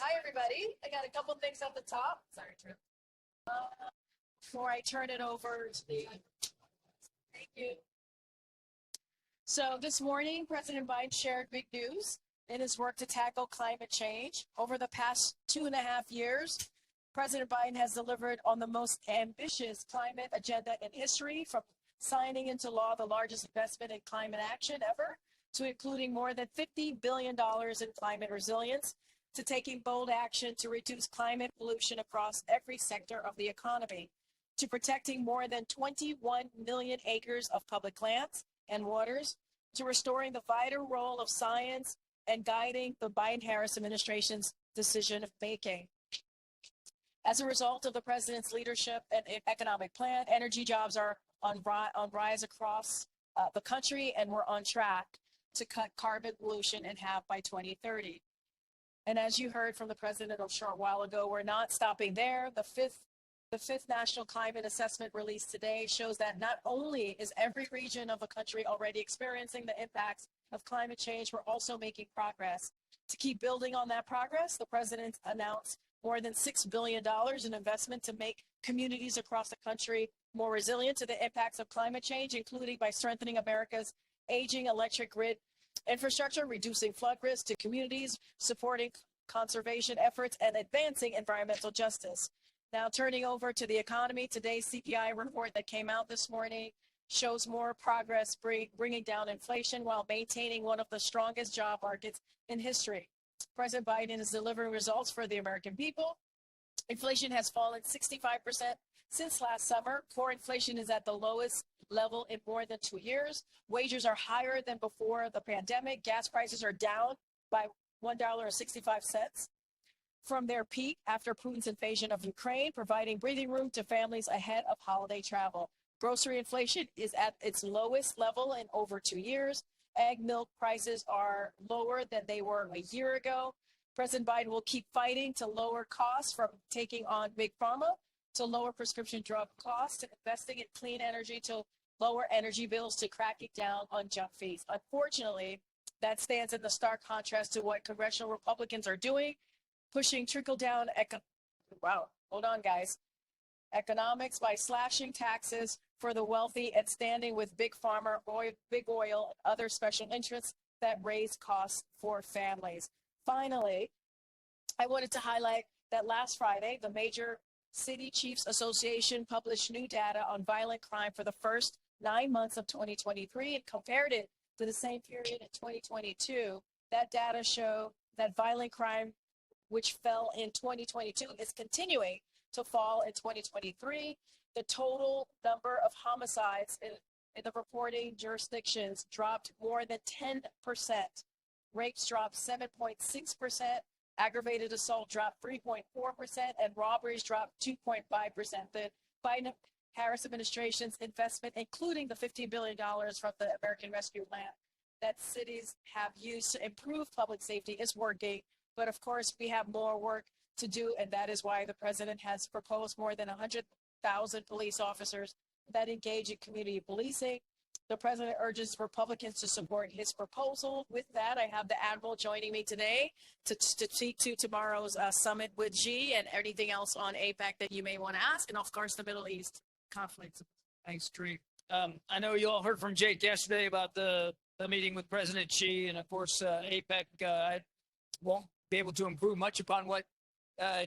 Hi, everybody. I got a couple things at the top. Sorry, Drew. Before I turn it over to the... Thank you. So this morning, President Biden shared big news in his work to tackle climate change. Over the past 2.5 years, President Biden has delivered on the most ambitious climate agenda in history, from signing into law the largest investment in climate action ever, to including more than $50 billion in climate resilience, to taking bold action to reduce climate pollution across every sector of the economy, to protecting more than 21 million acres of public lands and waters, to restoring the vital role of science and guiding the Biden-Harris administration's decision-making. As a result of the president's leadership and economic plan, energy jobs are on rise across the country, and we're on track to cut carbon pollution in half by 2030. And as you heard from the president a short while ago, we're not stopping there. The fifth National Climate Assessment released today shows that not only is every region of the country already experiencing the impacts of climate change, we're also making progress. To keep building on that progress, the president announced more than $6 billion in investment to make communities across the country more resilient to the impacts of climate change, including by strengthening America's aging electric grid infrastructure, reducing flood risk to communities, supporting conservation efforts, and advancing environmental justice. Now, turning over to the economy, today's CPI report that came out this morning shows more progress bringing down inflation while maintaining one of the strongest job markets in history. President Biden is delivering results for the American people. Inflation has fallen 65% since last summer. Core inflation is at the lowest level in more than 2 years. Wages are higher than before the pandemic. Gas prices are down by $1.65 from their peak after Putin's invasion of Ukraine, providing breathing room to families ahead of holiday travel. Grocery inflation is at its lowest level in over 2 years. Egg milk prices are lower than they were a year ago. President Biden will keep fighting to lower costs, from taking on big pharma to lower prescription drug costs, to investing in clean energy, to lower energy bills, to cracking down on junk fees. Unfortunately, that stands in the stark contrast to what congressional Republicans are doing, pushing trickle-down economics by slashing taxes for the wealthy and standing with big pharma, big oil, and other special interests that raise costs for families. Finally, I wanted to highlight that last Friday, the Major City Chiefs Association published new data on violent crime for the first 9 months of 2023 and compared it to the same period in 2022. That data show that violent crime, which fell in 2022, is continuing to fall in 2023. The total number of homicides in the reporting jurisdictions dropped more than 10%. Rapes dropped 7.6%, aggravated assault dropped 3.4%, and robberies dropped 2.5%. The Biden-Harris administration's investment, including the $15 billion from the American Rescue Plan that cities have used to improve public safety, is working. But of course, we have more work to do, and that is why the president has proposed more than 100,000 police officers that engage in community policing. The president urges Republicans to support his proposal. With that, I have the Admiral joining me today to speak to tomorrow's summit with Xi and anything else on APEC that you may want to ask, and of course, the Middle East conflicts. Thanks, Karine. I know you all heard from Jake yesterday about the meeting with President Xi, and of course, APEC won't be able to improve much upon what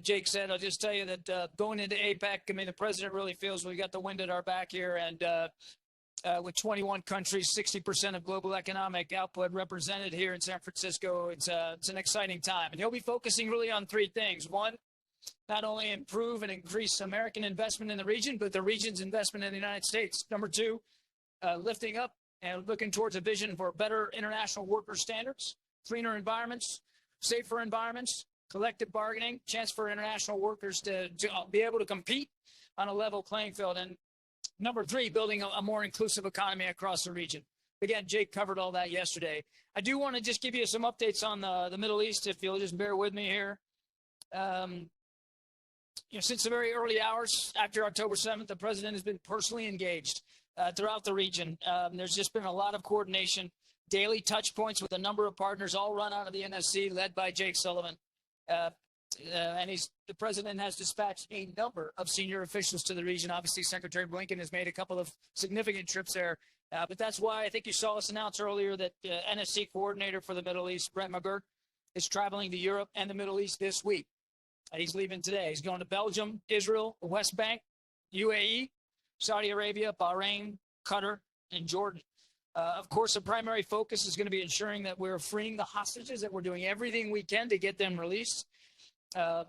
Jake said. I'll just tell you that going into APEC, I mean, the president really feels we got the wind at our back here, and with 21 countries, 60% of global economic output represented here in San Francisco, it's an exciting time. And he'll be focusing really on three things. One, not only improve and increase American investment in the region, but the region's investment in the United States. Number two, lifting up and looking towards a vision for better international worker standards, cleaner environments, safer environments, collective bargaining, chance for international workers to be able to compete on a level playing field. And number three, building a more inclusive economy across the region. Again, Jake covered all that yesterday. I do want to just give you some updates on the Middle East, if you'll just bear with me here. Since the very early hours after October 7th, the president has been personally engaged throughout the region. There's just been a lot of coordination, daily touch points with a number of partners, all run out of the NSC, led by Jake Sullivan. And the president has dispatched a number of senior officials to the region. Obviously, Secretary Blinken has made a couple of significant trips there. But that's why I think you saw us announce earlier that NSC coordinator for the Middle East, Brett McGurk, is traveling to Europe and the Middle East this week. He's leaving today. He's going to Belgium, Israel, the West Bank, UAE, Saudi Arabia, Bahrain, Qatar, and Jordan. Of course, the primary focus is going to be ensuring that we're freeing the hostages, that we're doing everything we can to get them released,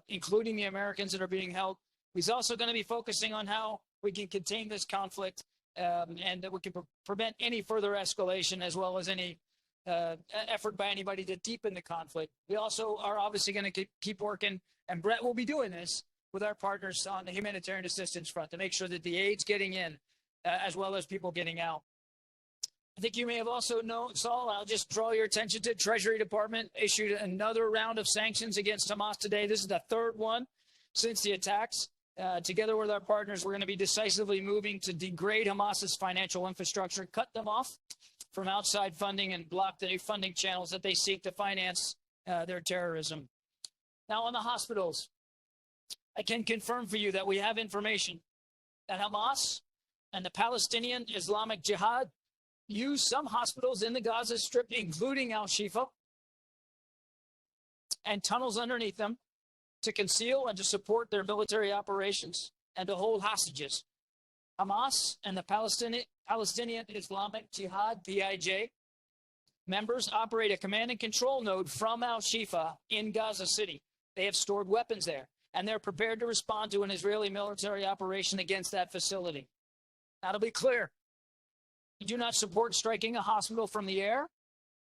including the Americans that are being held. He's also going to be focusing on how we can contain this conflict and that we can prevent any further escalation, as well as any effort by anybody to deepen the conflict. We also are obviously going to keep working, and Brett will be doing this with our partners on the humanitarian assistance front to make sure that the aid's getting in as well as people getting out. I think you may have also known, Saul, I'll just draw your attention to Treasury Department issued another round of sanctions against Hamas today. This is the third one since the attacks. Together with our partners, we're going to be decisively moving to degrade Hamas's financial infrastructure, cut them off from outside funding, and block the funding channels that they seek to finance their terrorism. Now, on the hospitals, I can confirm for you that we have information that Hamas and the Palestinian Islamic Jihad use some hospitals in the Gaza Strip, including Al-Shifa, and tunnels underneath them to conceal and to support their military operations and to hold hostages. Hamas and the Palestinian Islamic Jihad, PIJ, members operate a command and control node from Al-Shifa in Gaza City. They have stored weapons there, and they're prepared to respond to an Israeli military operation against that facility. Now, to be clear, we do not support striking a hospital from the air,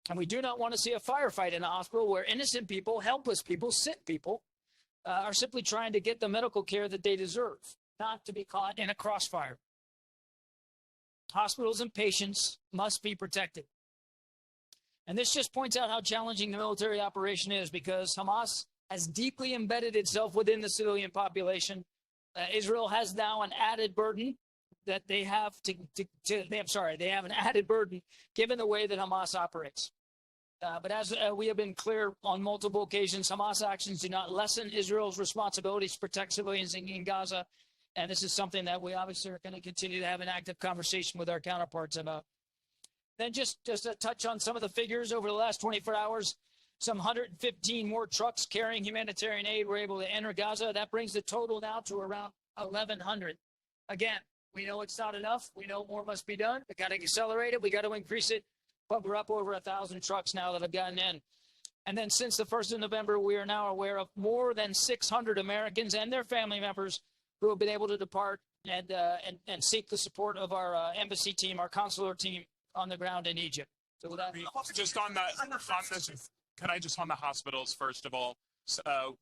and we do not want to see a firefight in a hospital where innocent people, helpless people, sick people are simply trying to get the medical care that they deserve, not to be caught in a crossfire. Hospitals and patients must be protected. And this just points out how challenging the military operation is, because Hamas has deeply embedded itself within the civilian population. Israel has now an added burden that they have they have an added burden given the way that Hamas operates. But as we have been clear on multiple occasions, Hamas actions do not lessen Israel's responsibilities to protect civilians in Gaza. And this is something that we obviously are going to continue to have an active conversation with our counterparts about. Then just to touch on some of the figures over the last 24 hours, some 115 more trucks carrying humanitarian aid were able to enter Gaza. That brings the total now to around 1,100. Again, we know it's not enough. We know more must be done. We got to accelerate it. We got to increase it. But we're up over 1,000 trucks now that have gotten in. And then since the 1st of November, we are now aware of more than 600 Americans and their family members who have been able to depart and seek the support of our embassy team, our consular team on the ground in Egypt. So with that, just on this, can I just on the hospitals first of all?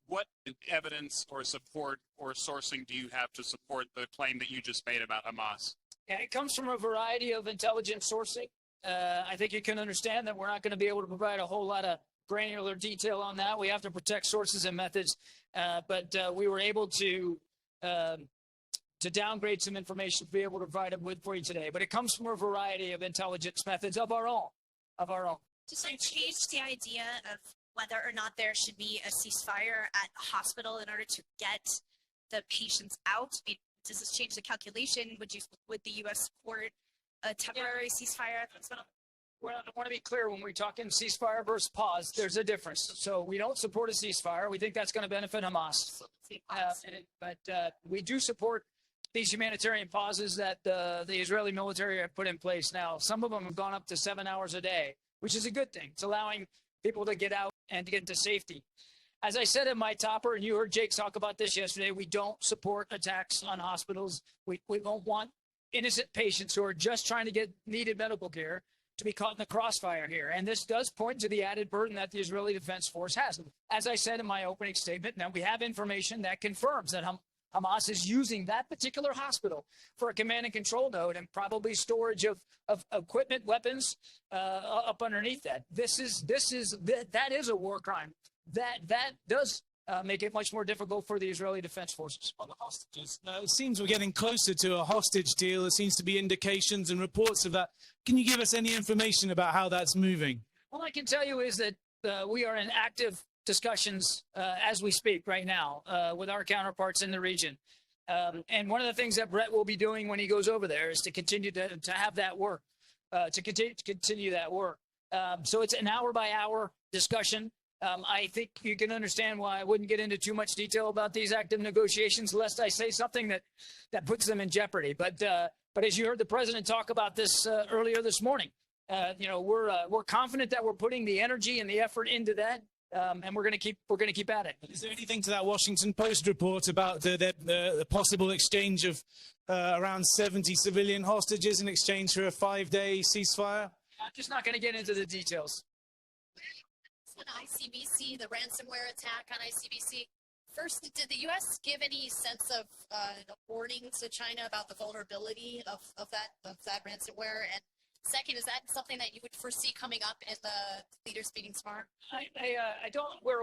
What evidence or support or sourcing do you have to support the claim that you just made about Hamas? Yeah, it comes from a variety of intelligence sourcing. I think you can understand that we're not going to be able to provide a whole lot of granular detail on that. We have to protect sources and methods, but we were able to downgrade some information to be able to provide it for you today. But it comes from a variety of intelligence methods of our own. Does it change the idea of whether or not there should be a ceasefire at a hospital in order to get the patients out? Does this change the calculation? Would the U.S. support a temporary ceasefire at the hospital? Well, I want to be clear, when we're talking ceasefire versus pause, there's a difference. So we don't support a ceasefire. We think that's going to benefit Hamas. But we do support these humanitarian pauses that the Israeli military have put in place now. Some of them have gone up to 7 hours a day, which is a good thing. It's allowing people to get out and to get into safety. As I said in my topper, and you heard Jake talk about this yesterday, we don't support attacks on hospitals. We don't want innocent patients who are just trying to get needed medical care to be caught in the crossfire here. And this does point to the added burden that the Israeli Defense Force has. As I said in my opening statement, now we have information that confirms that Hamas is using that particular hospital for a command and control node and probably storage of equipment, weapons up underneath that. That is a war crime. That does make it much more difficult for the Israeli Defense Forces. On the hostages, it seems we're getting closer to a hostage deal. There seems to be indications and reports of that. Can you give us any information about how that's moving? All I can tell you is that we are in active discussions as we speak right now with our counterparts in the region. And one of the things that Brett will be doing when he goes over there is to continue to have that work, to continue that work. So it's an hour by hour discussion. I think you can understand why I wouldn't get into too much detail about these active negotiations, lest I say something that puts them in jeopardy. But as you heard the president talk about this earlier this morning, we're confident that we're putting the energy and the effort into that, and we're going to keep at it. Is there anything to that Washington Post report about the possible exchange of around 70 civilian hostages in exchange for a 5-day ceasefire? I'm just not going to get into the details. On ICBC, the ransomware attack on ICBC. First, did the U.S. give any sense of warning to China about the vulnerability of that ransomware? And second, is that something that you would foresee coming up in the leaders meeting tomorrow? I don't. We're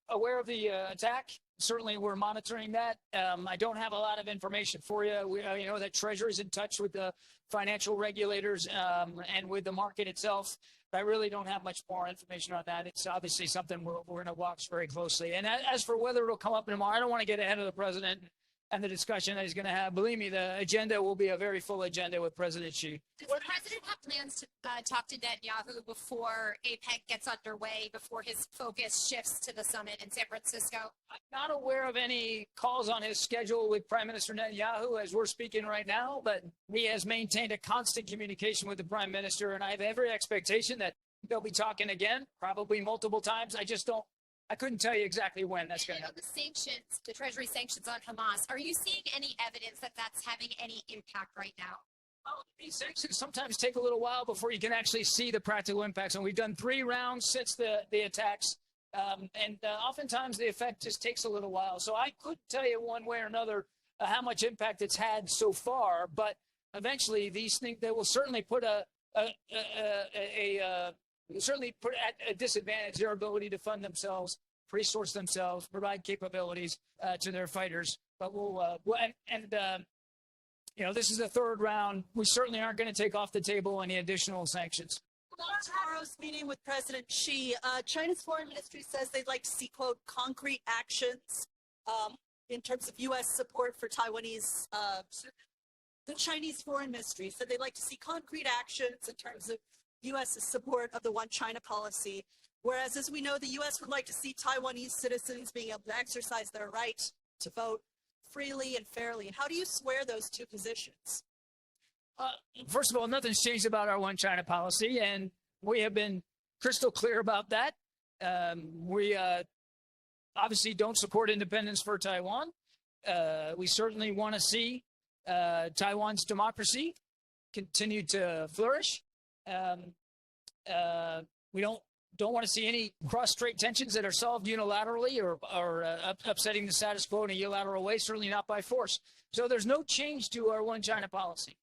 aware of the attack. Certainly, we're monitoring that. I don't have a lot of information for you. We know that Treasury is in touch with the financial regulators and with the market itself. But I really don't have much more information on that. It's obviously something we're going to watch very closely. And as for whether it'll come up tomorrow, I don't want to get ahead of the president and the discussion that he's going to have. Believe me, the agenda will be a very full agenda with President Xi. Does the president have plans to talk to Netanyahu before APEC gets underway, before his focus shifts to the summit in San Francisco? I'm not aware of any calls on his schedule with Prime Minister Netanyahu as we're speaking right now, but he has maintained a constant communication with the Prime Minister, and I have every expectation that they'll be talking again, probably multiple times. I couldn't tell you exactly when that's going to happen. The sanctions, the Treasury sanctions on Hamas, are you seeing any evidence that that's having any impact right now? Well, these sanctions sometimes take a little while before you can actually see the practical impacts. And we've done 3 rounds since the attacks. And oftentimes the effect just takes a little while. So I couldn't tell you one way or another how much impact it's had so far. But eventually these things, they will certainly put certainly put at a disadvantage their ability to fund themselves, resource themselves, provide capabilities to their fighters. But this is the 3rd round. We certainly aren't going to take off the table any additional sanctions. Tomorrow's meeting with President Xi, China's foreign ministry says they'd like to see, quote, concrete actions in terms of U.S. support for Taiwanese. The Chinese foreign ministry said they'd like to see concrete actions in terms of U.S. support of the One China policy, whereas, as we know, the U.S. would like to see Taiwanese citizens being able to exercise their right to vote freely and fairly. How do you square those two positions? First of all, nothing's changed about our One China policy, and we have been crystal clear about that. We obviously don't support independence for Taiwan. We certainly want to see Taiwan's democracy continue to flourish. We don't want to see any cross-strait tensions that are solved unilaterally or upsetting the status quo in a unilateral way, certainly not by force. So there's no change to our One China policy.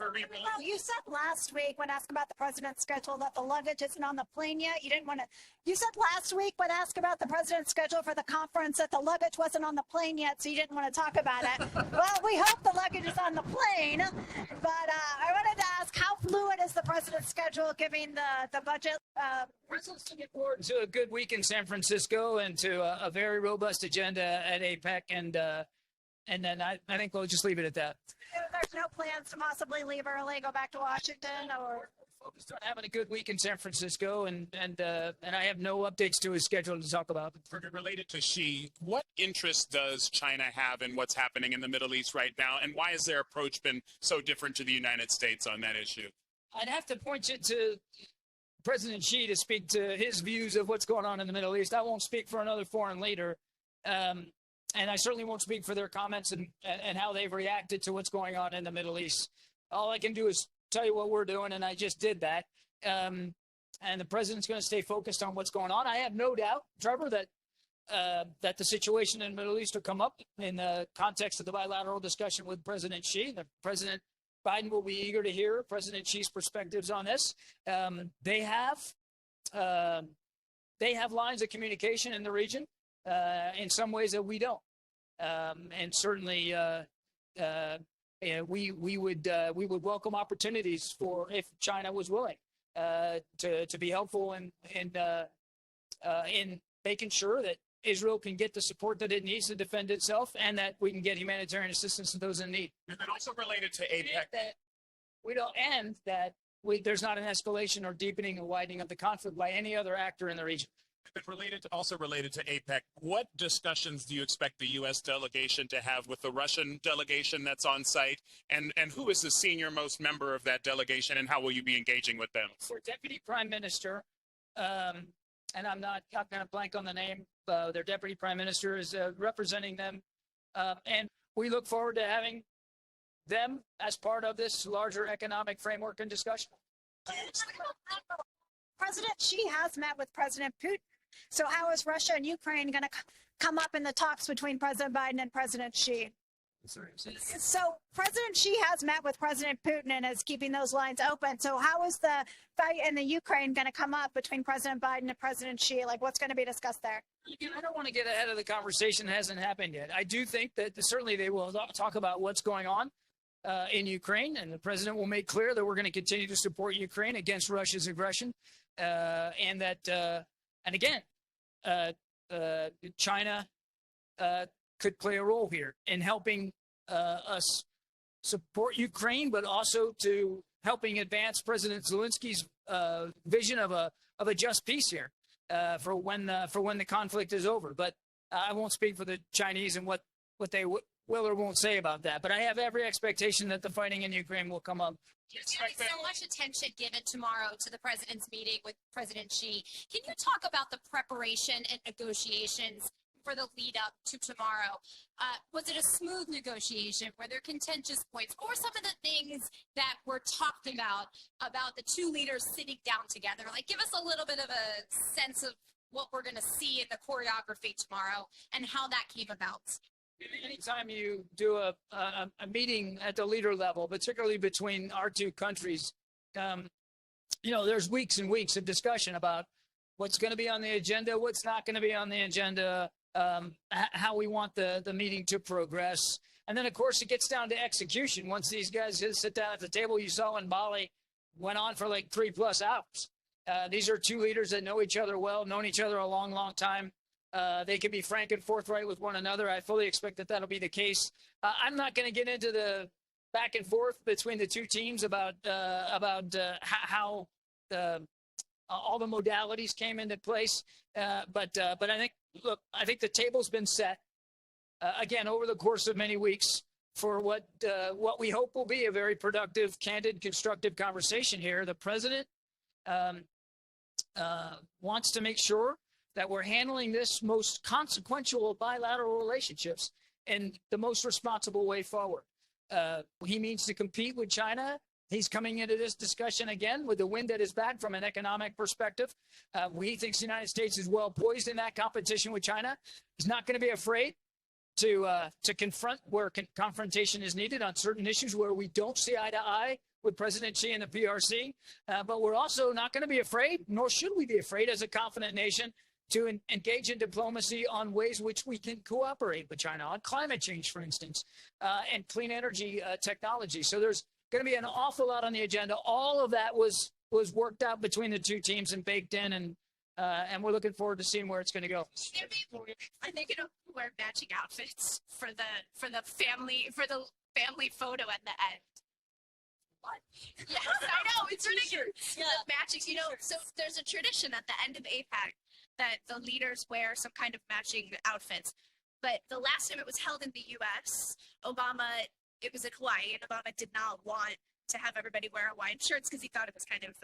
Well, you said last week when asked about the president's schedule that the luggage isn't on the plane yet. You didn't want to. You said last week when asked about the president's schedule for the conference that the luggage wasn't on the plane yet, so you didn't want to talk about it. Well, we hope the luggage is on the plane. But I wanted to ask, how fluid is the president's schedule given the budget? President's looking forward to a good week in San Francisco and to a very robust agenda at APEC, and then I think we'll just leave it at that. There's no plans to possibly leave early, go back to Washington, or focused on having a good week in San Francisco, and I have no updates to his schedule to talk about. Related to Xi, what interest does China have in what's happening in the Middle East right now, and why has their approach been so different to the United States on that issue? I'd have to point you to President Xi to speak to his views of what's going on in the Middle East. I won't speak for another foreign leader. And I certainly won't speak for their comments and how they've reacted to what's going on in the Middle East. All I can do is tell you what we're doing, and I just did that. And the president's going to stay focused on what's going on. I have no doubt, Trevor, that the situation in the Middle East will come up in the context of the bilateral discussion with President Xi. The President Biden will be eager to hear President Xi's perspectives on this. They have lines of communication in the region. In some ways that we don't, and certainly we would welcome opportunities for if China was willing to be helpful in making sure that Israel can get the support that it needs to defend itself, and that we can get humanitarian assistance to those in need. And then also related to APEC. That we don't end that there's not an escalation or deepening or widening of the conflict by any other actor in the region. But also related to APEC, what discussions do you expect the U.S. delegation to have with the Russian delegation that's on site? And who is the senior most member of that delegation, and how will you be engaging with them? For Deputy Prime Minister, and I'm going to blank on the name, their Deputy Prime Minister is representing them. And we look forward to having them as part of this larger economic framework and discussion. President Xi has met with President Putin. So how is Russia and Ukraine going to come up in the talks between President Biden and President Xi? So President Xi has met with President Putin and is keeping those lines open. So how is the fight in the Ukraine going to come up between President Biden and President Xi? Like, what's going to be discussed there? Again, I don't want to get ahead of the conversation that hasn't happened yet. I do think that certainly they will talk about what's going on in Ukraine, and the president will make clear that we're going to continue to support Ukraine against Russia's aggression, and that, and again, China could play a role here in helping us support Ukraine, but also to helping advance President Zelensky's vision of a just peace here for when the conflict is over. But I won't speak for the Chinese and what they will or won't say about that. But I have every expectation that the fighting in Ukraine will come up. There's so much attention given tomorrow to the president's meeting with President Xi. Can you talk about the preparation and negotiations for the lead up to tomorrow? Was it a smooth negotiation? Were there contentious points? What were some of the things that were talked about the two leaders sitting down together? Like, give us a little bit of a sense of what we're going to see in the choreography tomorrow and how that came about. Anytime you do a meeting at the leader level, particularly between our two countries, there's weeks and weeks of discussion about what's going to be on the agenda, what's not going to be on the agenda, how we want the meeting to progress. And then, of course, it gets down to execution. Once these guys sit down at the table, you saw in Bali, went on for like 3+ hours. These are two leaders that know each other well, known each other a long, long time. They can be frank and forthright with one another. I fully expect that that'll be the case. I'm not going to get into the back and forth between the two teams about how all the modalities came into place. But I think the table's been set again over the course of many weeks for what we hope will be a very productive, candid, constructive conversation here. The president wants to make sure that we're handling this most consequential of bilateral relationships in the most responsible way forward. He means to compete with China. He's coming into this discussion again with the wind at his back from an economic perspective. He thinks the United States is well poised in that competition with China. He's not going to be afraid to confront where confrontation is needed on certain issues where we don't see eye to eye with President Xi and the PRC. But we're also not going to be afraid, nor should we be afraid as a confident nation, to engage in diplomacy on ways which we can cooperate with China on climate change, for instance, and clean energy technology. So there's going to be an awful lot on the agenda. All of that was worked out between the two teams and baked in, and we're looking forward to seeing where it's going to go. I think wear matching outfits for the family photo at the end. What? Yes, I know, it's ridiculous. Yeah, matching. So there's a tradition at the end of APEC that the leaders wear some kind of matching outfits. But the last time it was held in the U.S., it was in Hawaii, and Obama did not want to have everybody wear Hawaiian shirts because he thought it was kind of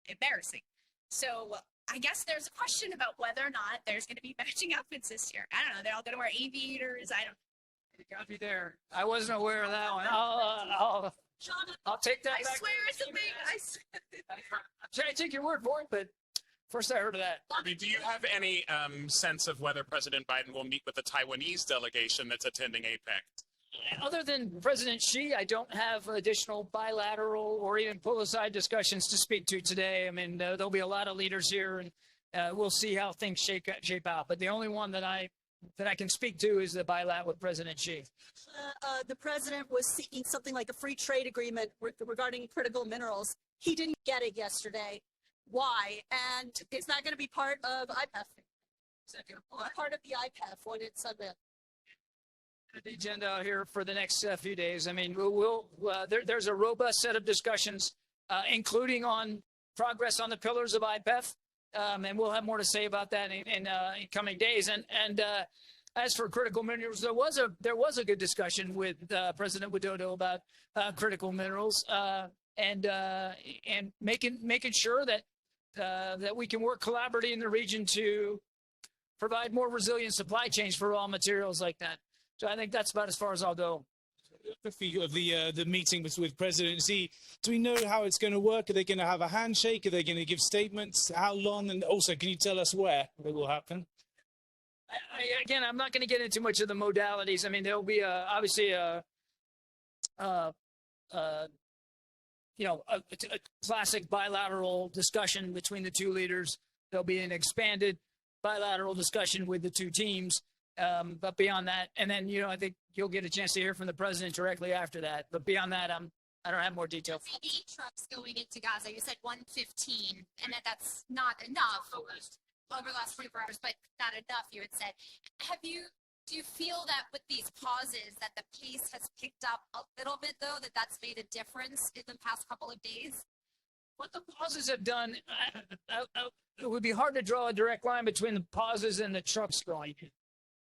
embarrassing. So I guess there's a question about whether or not there's going to be matching outfits this year. I don't know. They're all going to wear aviators. I don't know. You got me there. I wasn't aware of that one. I'll take that I back. swear it's a thing. I'm trying to take your word for it, but first I heard of that. I mean, do you have any sense of whether President Biden will meet with the Taiwanese delegation that's attending APEC? Other than President Xi, I don't have additional bilateral or even pull-aside discussions to speak to today. I mean, there'll be a lot of leaders here, and we'll see how things shape out. But the only one that I can speak to is the bilateral with President Xi. The president was seeking something like a free trade agreement regarding critical minerals. He didn't get it yesterday. Why? And it's not going to be part of IPEF. Part of the IPAF when it's unveiled. The agenda out here for the next few days. I mean, there's a robust set of discussions, including on progress on the pillars of IPEF, and we'll have more to say about that in coming days. And as for critical minerals, there was a good discussion with President Widodo about critical minerals and making sure that that we can work collaboratively in the region to provide more resilient supply chains for raw materials like that. So I think that's about as far as I'll go. Of the meeting with President Xi, do we know how it's going to work? Are they going to have a handshake? Are they going to give statements? How long? And also, can you tell us where it will happen? Again, I'm not going to get into much of the modalities. I mean, there'll be obviously a classic bilateral discussion between the two leaders. There'll be an expanded bilateral discussion with the two teams. But beyond that, and then, I think you'll get a chance to hear from the president directly after that. But beyond that, I don't have more detail. 8 trucks going into Gaza. You said 115, and that's not enough over the last 24 hours, but not enough, you had said. Do you feel that with these pauses that the pace has picked up a little bit, though, that's made a difference in the past couple of days? What the pauses have done, it would be hard to draw a direct line between the pauses and the trucks going.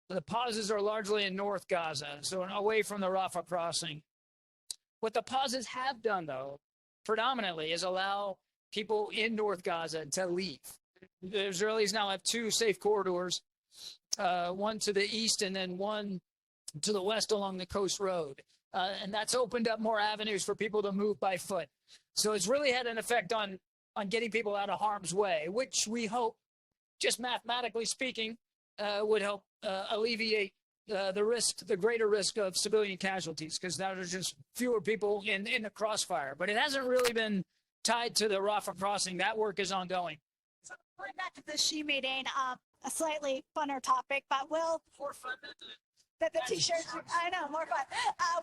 The pauses are largely in North Gaza, so away from the Rafah crossing. What the pauses have done, though, predominantly, is allow people in North Gaza to leave. The Israelis now have 2 safe corridors, one to the east and then one to the west along the coast road. And that's opened up more avenues for people to move by foot. So it's really had an effect on getting people out of harm's way, which we hope, just mathematically speaking, would help alleviate the greater risk of civilian casualties, because now there's just fewer people in the crossfire. But it hasn't really been tied to the Rafah crossing. That work is ongoing. So going back to the Xi meeting, a slightly funner topic, but will the T-shirts? I know, more fun.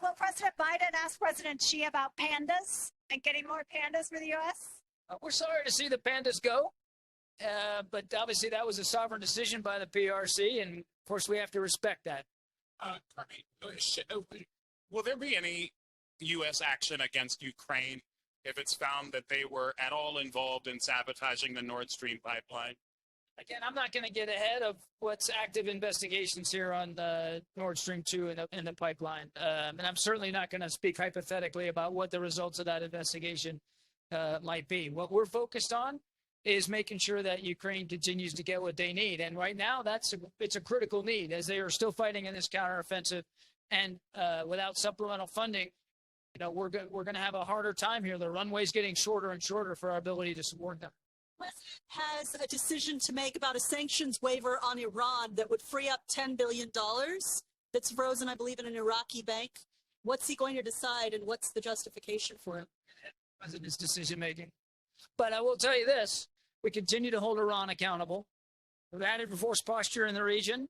Will President Biden ask President Xi about pandas and getting more pandas for the U.S.? We're sorry to see the pandas go. But obviously that was a sovereign decision by the PRC, and of course we have to respect that. Will there be any U.S. action against Ukraine if it's found that they were at all involved in sabotaging the Nord Stream pipeline? Again, I'm not going to get ahead of what's active investigations here on the Nord Stream 2 in the pipeline. And I'm certainly not going to speak hypothetically about what the results of that investigation might be. What we're focused on is making sure that Ukraine continues to get what they need. And right now, it's a critical need, as they are still fighting in this counteroffensive. And without supplemental funding, we're going to have a harder time here. The runway's getting shorter and shorter for our ability to support them. Has a decision to make about a sanctions waiver on Iran that would free up $10 billion that's frozen, I believe, in an Iraqi bank. What's he going to decide, and what's the justification for it? President's decision making. But I will tell you this, we continue to hold Iran accountable. We've added force posture in the region.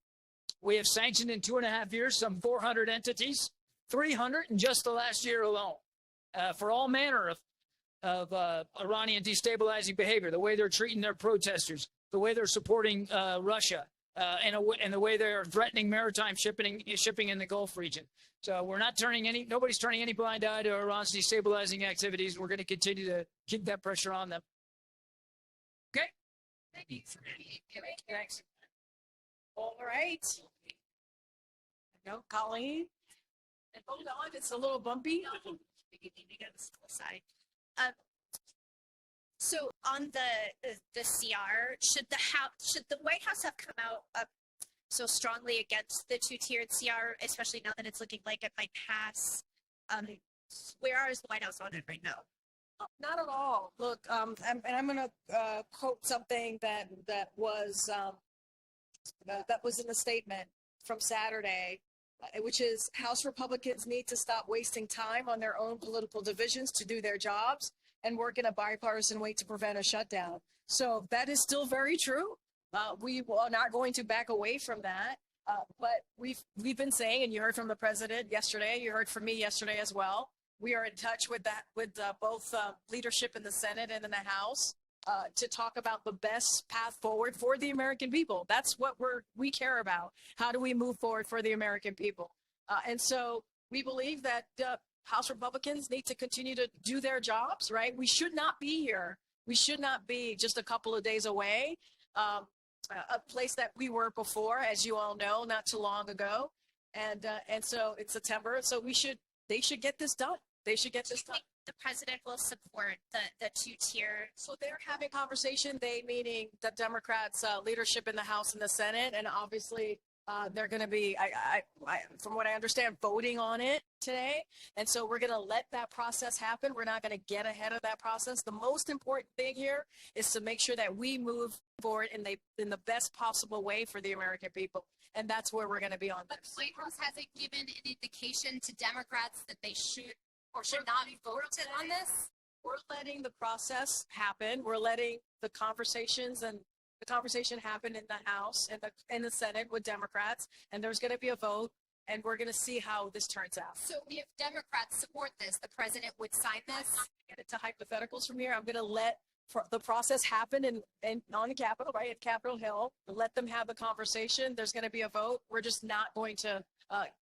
We have sanctioned in 2.5 years some 400 entities, 300 in just the last year alone, for all manner of Iranian destabilizing behavior, the way they're treating their protesters, the way they're supporting Russia, and the way they're threatening maritime shipping in the Gulf region. So we're not nobody's turning any blind eye to Iran's destabilizing activities. We're going to continue to keep that pressure on them. Okay? Thanks. All right. Go, Colleen. And hold on, it's a little bumpy. So on the CR, should the White House have come out so strongly against the 2-tiered CR, especially now that it's looking like it might pass? Where is the White House on it right now? Not at all. Look, and I'm going to quote something that was in the statement from Saturday, which is House Republicans need to stop wasting time on their own political divisions to do their jobs and work in a bipartisan way to prevent a shutdown. So that is still very true. We are not going to back away from that. But we've been saying, and you heard from the president yesterday, you heard from me yesterday as well. We are in touch with both leadership in the Senate and in the House. to talk about the best path forward for the American people. That's what we care about. How do we move forward for the American people? And so we believe that House Republicans need to continue to do their jobs, right? We should not be here. We should not be just a couple of days away. A place that we were before, as you all know, not too long ago. And so it's September. So they should get this done. They should get this done. The president will support the two-tier. So they're having conversation, they meaning the Democrats' leadership in the House and the Senate, and obviously they're going to be, from what I understand, voting on it today. And so we're going to let that process happen. We're not going to get ahead of that process. The most important thing here is to make sure that we move forward in the best possible way for the American people. And that's where we're going to be on But this. the White House hasn't given an indication to Democrats that they should or should not vote on this. We're letting the process happen. We're letting the conversation happen in the House and in the Senate with Democrats, and there's going to be a vote, and we're going to see how this turns out. So if Democrats support this, the president would sign this. Get into hypotheticals from here. I'm going to let the process happen and on the Capitol, right at Capitol Hill. Let them have the conversation. There's going to be a vote. We're just not going to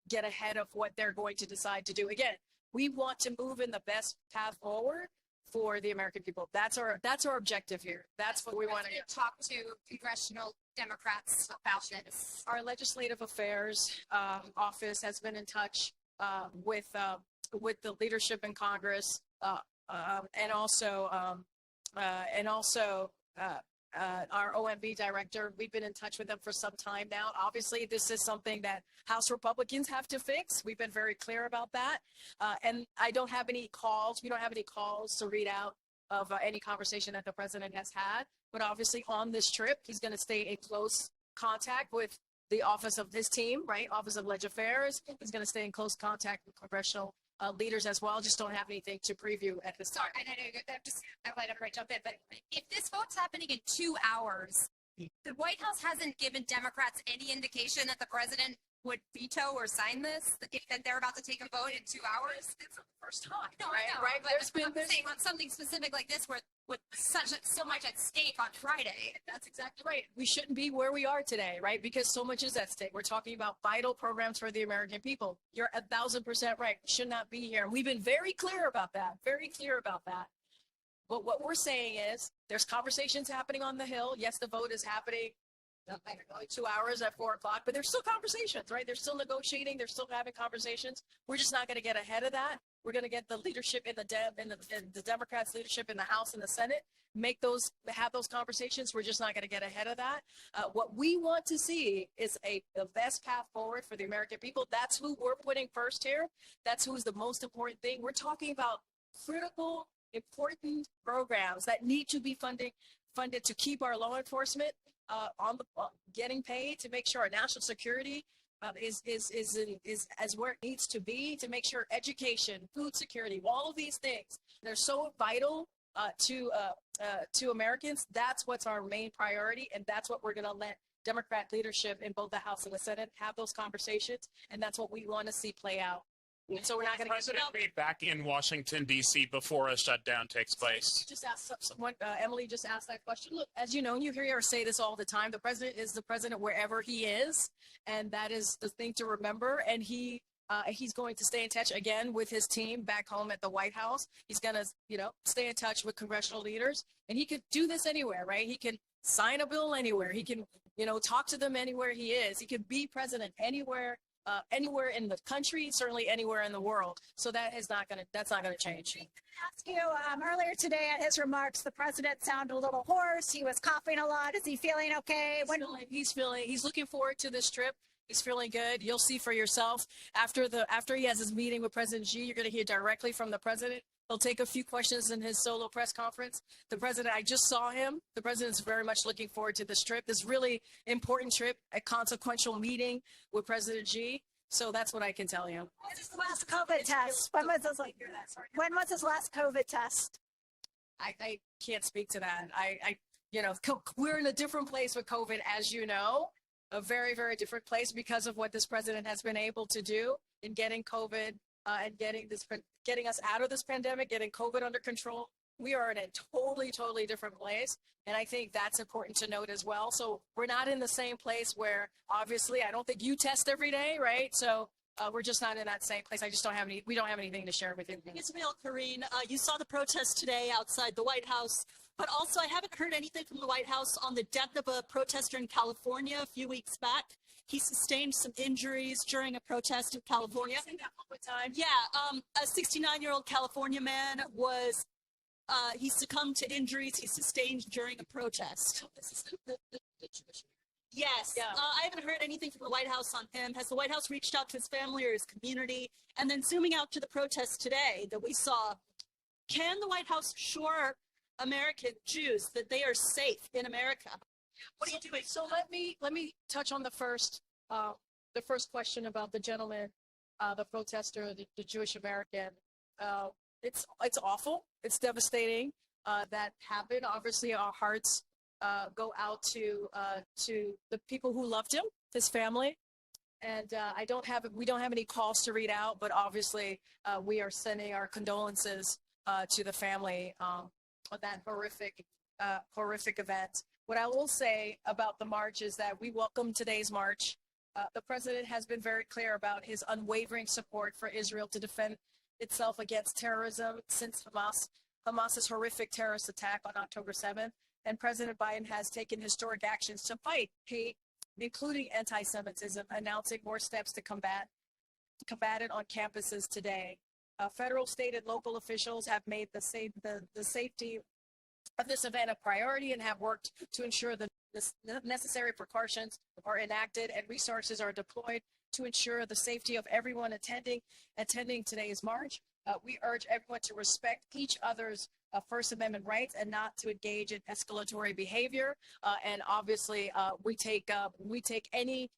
get ahead of what they're going to decide to do. Again, we want to move in the best path forward for the American people. That's our objective here. That's what we want to talk to congressional Democrats about this. Our legislative affairs office has been in touch with the leadership in Congress and also our OMB director. We've been in touch with them for some time now. Obviously, this is something that House Republicans have to fix. We've been very clear about that. And I don't have any calls. We don't have any calls to read out of any conversation that the president has had. But obviously, on this trip, he's going to stay in close contact with the office of his team, right? Office of Leg Affairs. He's going to stay in close contact with congressional leaders as well. Just don't have anything to preview at this time. Sorry, I'm glad I'm jump in, but if this vote's happening in 2 hours, the White House hasn't given Democrats any indication that the president would veto or sign this, if they're about to take a vote in 2 hours. It's the first time, No, right? I know, Right? but There's I'm saying on something specific like this, where with so much at stake on Friday. That's exactly right. We shouldn't be where we are today, right? Because so much is at stake. We're talking about vital programs for the American people. You're 1,000% right. We should not be here. We've been very clear about that. But what we're saying is there's conversations happening on the Hill. Yes, the vote is happening. I don't know, 2 hours at 4 o'clock, but there's still conversations, right? They're still negotiating. They're still having conversations. We're just not going to get ahead of that. We're going to get the leadership in the Democrats' leadership in the House and the Senate, have those conversations. We're just not going to get ahead of that. What we want to see is the best path forward for the American people. That's who we're putting first here. That's who's the most important thing. We're talking about critical, important programs that need to be funded to keep our law enforcement getting paid, to make sure our national security is as where it needs to be, to make sure education, food security, all of these things, they're so vital to Americans. That's what's our main priority, and that's what we're going to let Democrat leadership in both the House and the Senate have those conversations, and that's what we want to see play out. And so we're not going to President be back in Washington, D.C. before a shutdown takes place. Just asked someone, Emily just asked that question. Look, as you know, and you hear her say this all the time, the president is the president wherever he is, and that is the thing to remember. And he's going to stay in touch again with his team back home at the White House. He's going to, stay in touch with congressional leaders, and he could do this anywhere, right? He can sign a bill anywhere. He can, talk to them anywhere he is. He could be president anywhere in the country, certainly anywhere in the world. So that's not going to change. Ask you earlier today at his remarks, the president sounded a little hoarse. He was coughing a lot. Is he feeling okay? He's looking forward to this trip. He's feeling good. You'll see for yourself after he has his meeting with President Xi. You're going to hear directly from the president. He'll take a few questions in his solo press conference. I just saw him. The president's very much looking forward to this trip, this really important trip, a consequential meeting with President Xi. So that's what I can tell you. When was his last COVID test? When was his last COVID test? I can't speak to that. We're in a different place with COVID, as you know, a very, very different place because of what this president has been able to do in getting COVID and getting us out of this pandemic, getting COVID under control. We are in a totally different place. And I think that's important to note as well. So we're not in the same place where obviously I don't think you test every day, right? So we're just not in that same place. We don't have anything to share with you. Ismail, Karine, you saw the protest today outside the White House, but also I haven't heard anything from the White House on the death of a protester in California a few weeks back. He sustained some injuries during a protest in California. Yeah, a 69-year-old California man was, he succumbed to injuries he sustained during a protest. Yes, Yeah. I haven't heard anything from the White House on him. Has the White House reached out to his family or his community? And then zooming out to the protests today that we saw, can the White House assure American Jews that they are safe in America? What are you doing? So let me touch on the first question about the gentleman, the protester, the Jewish American. It's awful. It's devastating that happened. Obviously, our hearts go out to the people who loved him, his family, and we don't have any calls to read out, but obviously we are sending our condolences to the family of that horrific event. What I will say about the march is that we welcome today's march. The president has been very clear about his unwavering support for Israel to defend itself against terrorism since Hamas's horrific terrorist attack on October 7th. And President Biden has taken historic actions to fight hate, including anti-Semitism, announcing more steps to combat it on campuses today. Federal, state, and local officials have made the safety of this event a priority and have worked to ensure the necessary precautions are enacted and resources are deployed to ensure the safety of everyone attending today's march. We urge everyone to respect each other's First Amendment rights and not to engage in escalatory behavior. And obviously, we take any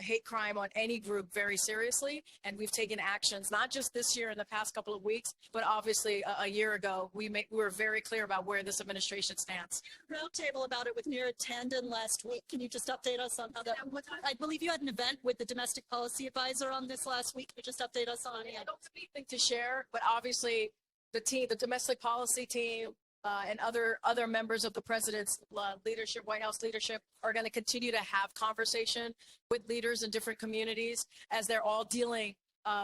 hate crime on any group very seriously. And we've taken actions, not just this year in the past couple of weeks, but obviously a year ago, we were very clear about where this administration stands. Roundtable about it with Neera Tanden last week. Can you just update us on how that? I believe you had an event with the domestic policy advisor on this last week. Can you just update us on it? I don't have anything to share, but obviously the domestic policy team and other members of the president's leadership, White House leadership, are going to continue to have conversation with leaders in different communities as they're all dealing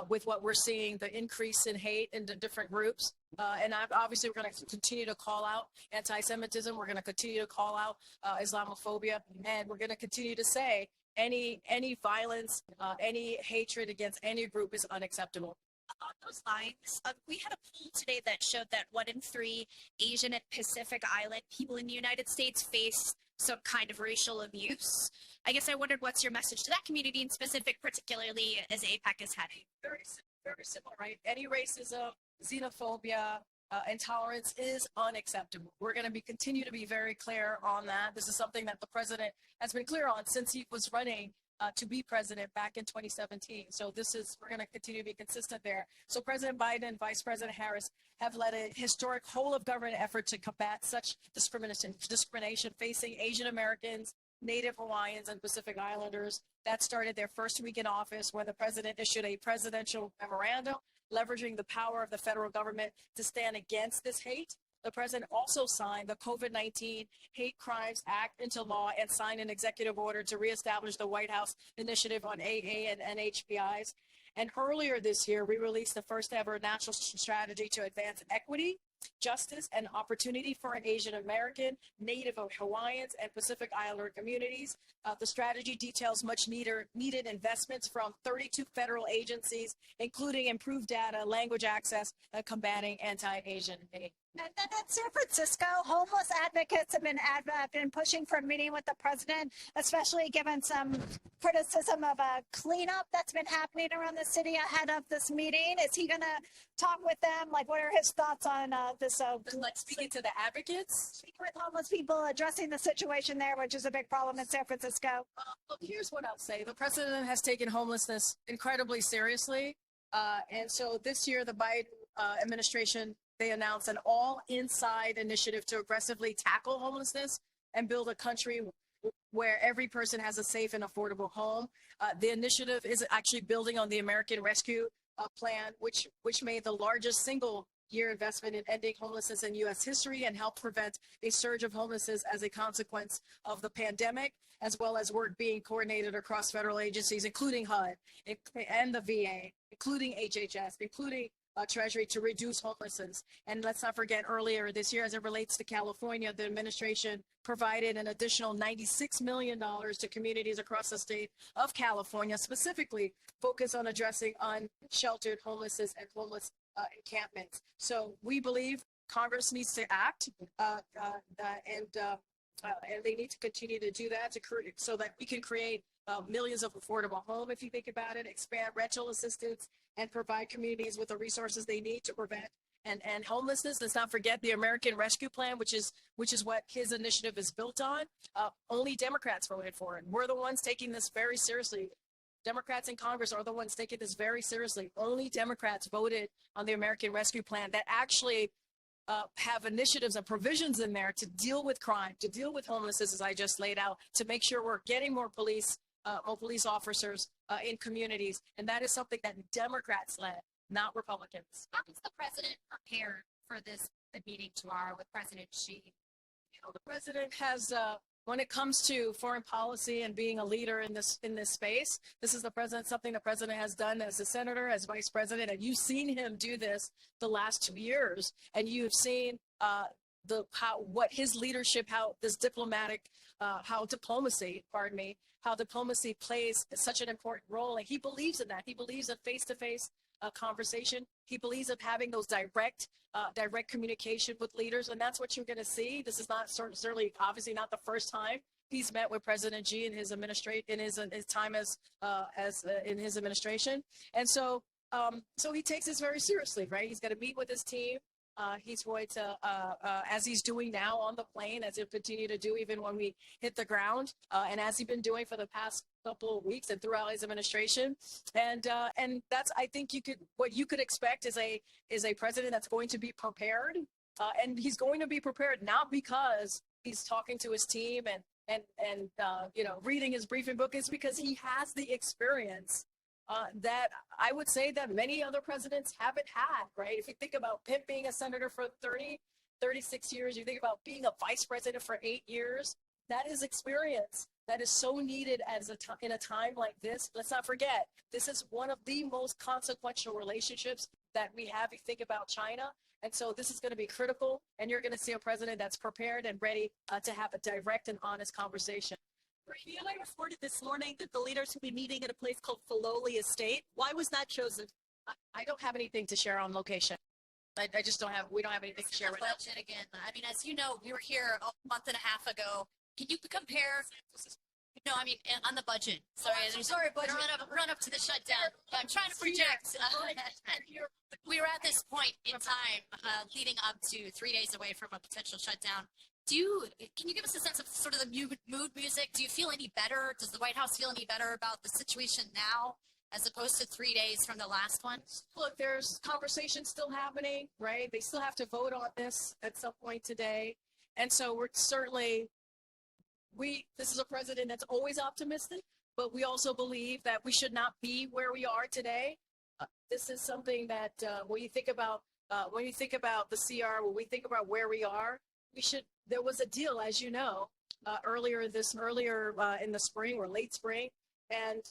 with what we're seeing, the increase in hate in the different groups. And obviously, we're going to continue to call out anti-Semitism. We're going to continue to call out Islamophobia, and we're going to continue to say any violence, any hatred against any group is unacceptable. On those lines, we had a poll today that showed that 1 in 3 Asian and Pacific Island people in the United States face some kind of racial abuse. I guess I wondered what's your message to that community in specific, particularly as AIPAC is heading. Very similar, right? Any racism, xenophobia, intolerance is unacceptable. We're going to continue to be very clear on that. This is something that the president has been clear on since he was running to be president back in 2017. So we're going to continue to be consistent there. So President Biden and Vice President Harris have led a historic whole of government effort to combat such discrimination facing Asian Americans, Native Hawaiians, and Pacific Islanders. That started their first week in office, where the president issued a presidential memorandum leveraging the power of the federal government to stand against this hate. The president also signed the COVID-19 Hate Crimes Act into law and signed an executive order to reestablish the White House Initiative on AA and NHPIs. And earlier this year, we released the first ever national strategy to advance equity, justice, and opportunity for Asian American, Native Hawaiians, and Pacific Islander communities. The strategy details much needed investments from 32 federal agencies, including improved data, language access, and combating anti-Asian hate. And then in San Francisco, homeless advocates have been pushing for a meeting with the president, especially given some criticism of a cleanup that's been happening around the city ahead of this meeting. Is he going to talk with them? Like, what are his thoughts on this? Like speaking to the advocates? Speaking with homeless people, addressing the situation there, which is a big problem in San Francisco. Look, here's what I'll say. The president has taken homelessness incredibly seriously. And so this year, the Biden administration, they announced an all-inside initiative to aggressively tackle homelessness and build a country where every person has a safe and affordable home. The initiative is actually building on the American Rescue Plan, which made the largest single year investment in ending homelessness in U.S. history and help prevent a surge of homelessness as a consequence of the pandemic, as well as work being coordinated across federal agencies, including HUD and the VA, including HHS, including Treasury, to reduce homelessness. And let's not forget, earlier this year, as it relates to California, the administration provided an additional $96 million to communities across the state of California, specifically focused on addressing unsheltered homelessness and homeless encampments. So we believe Congress needs to act, and they need to continue to do that so that we can create millions of affordable homes, if you think about it, expand rental assistance, and provide communities with the resources they need to prevent and homelessness. Let's not forget the American Rescue Plan, which is what his initiative is built on. Only Democrats voted for it. We're the ones taking this very seriously. Democrats in Congress are the ones taking this very seriously. Only Democrats voted on the American Rescue Plan that actually have initiatives and provisions in there to deal with crime, to deal with homelessness, as I just laid out, to make sure we're getting more police officers in communities. And that is something that Democrats led, not Republicans. How is the president prepared for the meeting tomorrow with President Xi? You know, the president has, when it comes to foreign policy and being a leader in this space, this is something the president has done as a senator, as vice president, and you've seen him do this the last 2 years, and you've seen what his leadership, how diplomacy plays such an important role, and he believes in that. He believes in face-to-face conversation. He believes in having those direct communication with leaders, and that's what you're going to see. This is not certainly, obviously, not the first time he's met with President Xi in his time as in his administration, and so he takes this very seriously, right? He's going to meet with his team. He's going to, as he's doing now on the plane, as he'll continue to do even when we hit the ground, and as he's been doing for the past couple of weeks and throughout his administration. And that's, I think what you could expect is a president that's going to be prepared, and he's going to be prepared not because he's talking to his team and reading his briefing book. It's because he has the experience that I would say that many other presidents haven't had, right? If you think about him being a senator for 36 years, you think about being a vice president for 8 years, that is experience that is so needed in a time like this. Let's not forget, this is one of the most consequential relationships that we have. You think about China. And so this is going to be critical, and you're going to see a president that's prepared and ready to have a direct and honest conversation. I reported this morning that the leaders will be meeting at a place called Filoli Estate. Why was that chosen? I don't have anything to share on location. I just don't have, we don't have anything to share right now. Budget again. I mean, as you know, we were here a month and a half ago. Can you compare? No, I mean, on the budget. Sorry, budget. Run up to the shutdown. I'm trying to project. We were at this point in time leading up to 3 days away from a potential shutdown. Can you give us a sense of sort of the mood music? Do you feel any better? Does the White House feel any better about the situation now as opposed to 3 days from the last one? Look, there's conversation still happening, right? They still have to vote on this at some point today. And so we're certainly, this is a president that's always optimistic, but we also believe that we should not be where we are today. This is something that when you think about the CR, when we think about where we are, there was a deal, as you know, earlier in the spring or late spring, and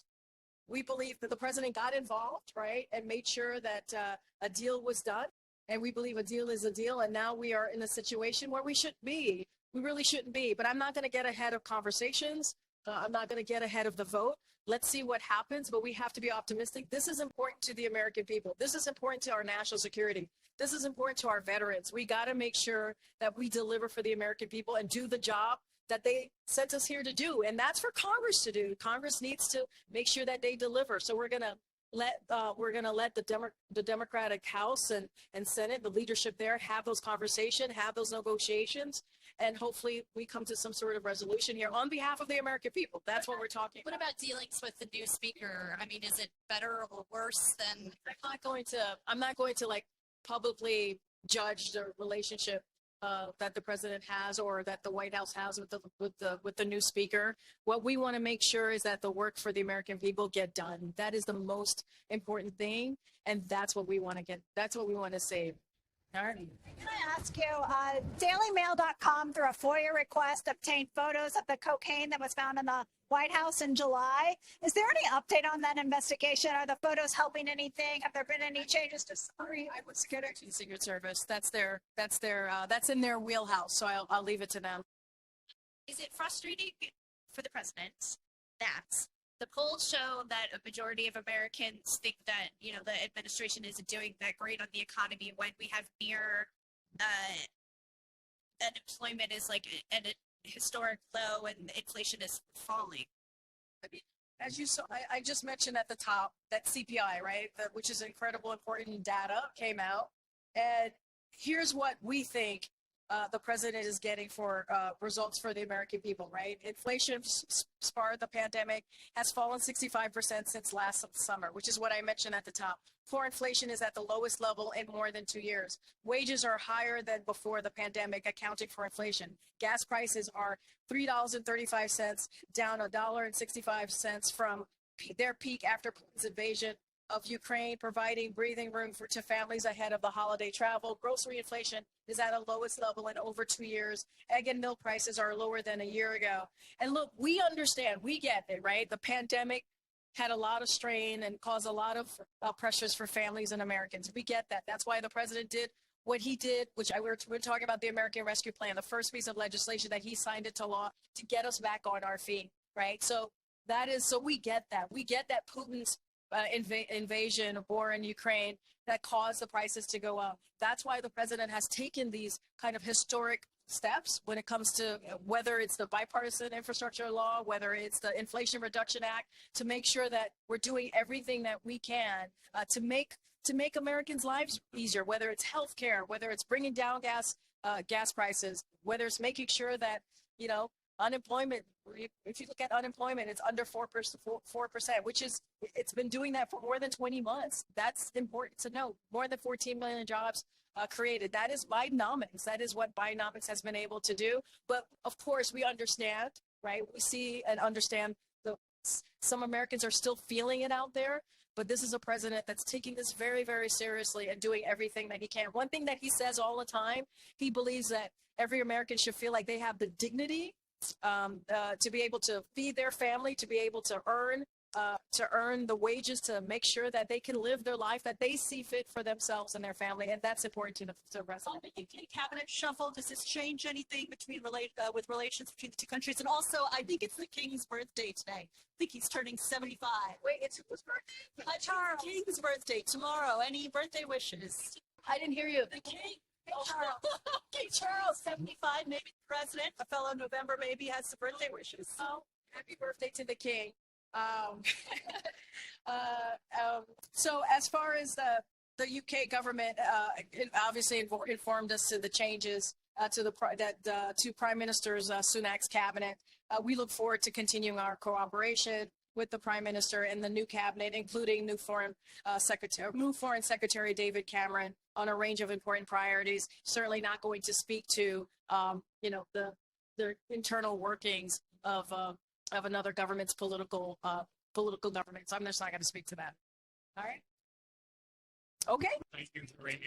we believe that the president got involved, right, and made sure that a deal was done. And we believe a deal is a deal. And now we are in a situation where we shouldn't be. We really shouldn't be. But I'm not going to get ahead of conversations. I'm not going to get ahead of the vote. Let's see what happens. But we have to be optimistic. This is important to the American people. This is important to our national security. This is important to our veterans. We got to make sure that we deliver for the American people and do the job that they sent us here to do. And that's for Congress to do. Congress needs to make sure that they deliver. So we're going to let the Democratic House and Senate, the leadership there, have those conversations, have those negotiations, and hopefully we come to some sort of resolution here on behalf of the American people. That's what we're talking about. What about dealings with the new speaker? I mean, is it better or worse than? I'm not going to like publicly judge the relationship that the president has or that the White House has with the new speaker. What we want to make sure is that the work for the American people get done. That is the most important thing, and that's what we want to get. That's what we want to save. All right. Can I ask you, dailymail.com through a FOIA request obtained photos of the cocaine that was found in the White House in July. Is there any update on that investigation? Are the photos helping anything? Have there been any changes to story? I would get it to the Secret Service. That's in their wheelhouse. So I'll leave it to them. Is it frustrating for the president that the polls show that a majority of Americans think that, the administration isn't doing that great on the economy when we have near unemployment is like at a historic low and inflation is falling? As you saw, I just mentioned at the top that CPI, right, which is incredible, important data, came out. And here's what we think the president is getting for results for the American people, right? Inflation, sparred the pandemic, has fallen 65% since last summer, which is what I mentioned at the top. Core inflation is at the lowest level in more than 2 years. Wages are higher than before the pandemic, accounting for inflation. Gas prices are $3.35, down $1.65 from their peak after Putin's invasion of Ukraine, providing breathing room to families ahead of the holiday travel. Grocery inflation is at a lowest level in over 2 years. Egg and milk prices are lower than a year ago. And look, we understand, we get it, right? The pandemic had a lot of strain and caused a lot of pressures for families and Americans. We get that. That's why the president did what he did, which we're talking about the American Rescue Plan, the first piece of legislation that he signed into law to get us back on our feet, right? So we get that. We get that Putin's invasion of war in Ukraine that caused the prices to go up. That's why the president has taken these kind of historic steps when it comes to whether it's the bipartisan infrastructure law, whether it's the Inflation Reduction Act, to make sure that we're doing everything that we can to make Americans' lives easier, whether it's healthcare, whether it's bringing down gas prices, whether it's making sure that, unemployment, if you look at unemployment, it's under 4%, which is, it's been doing that for more than 20 months. That's important to know. More than 14 million jobs created. That is Bidenomics. That is what Bidenomics has been able to do. But of course, we understand, right? We see and understand some Americans are still feeling it out there. But this is a president that's taking this very, very seriously and doing everything that he can. One thing that he says all the time, he believes that every American should feel like they have the dignity to be able to feed their family, to be able to earn the wages, to make sure that they can live their life that they see fit for themselves and their family, and that's important to the president. The UK cabinet shuffle, does this change anything with relations between the two countries? And also, I think it's the king's birthday today. I think he's turning 75. Wait, it's whose birthday? Charles. The king's birthday tomorrow. Any birthday wishes? I didn't hear you. The king. King Charles, 75, maybe the president, a fellow November, maybe has some birthday wishes. Oh, happy birthday to the king. So as far as the UK government, obviously informed us to the changes to Prime Minister Sunak's cabinet. We look forward to continuing our cooperation with the Prime Minister and the new cabinet, including new Foreign Secretary David Cameron, on a range of important priorities. Certainly not going to speak to the internal workings of another government's political government. So I'm just not going to speak to that. All right. Okay. Thank you, Karine.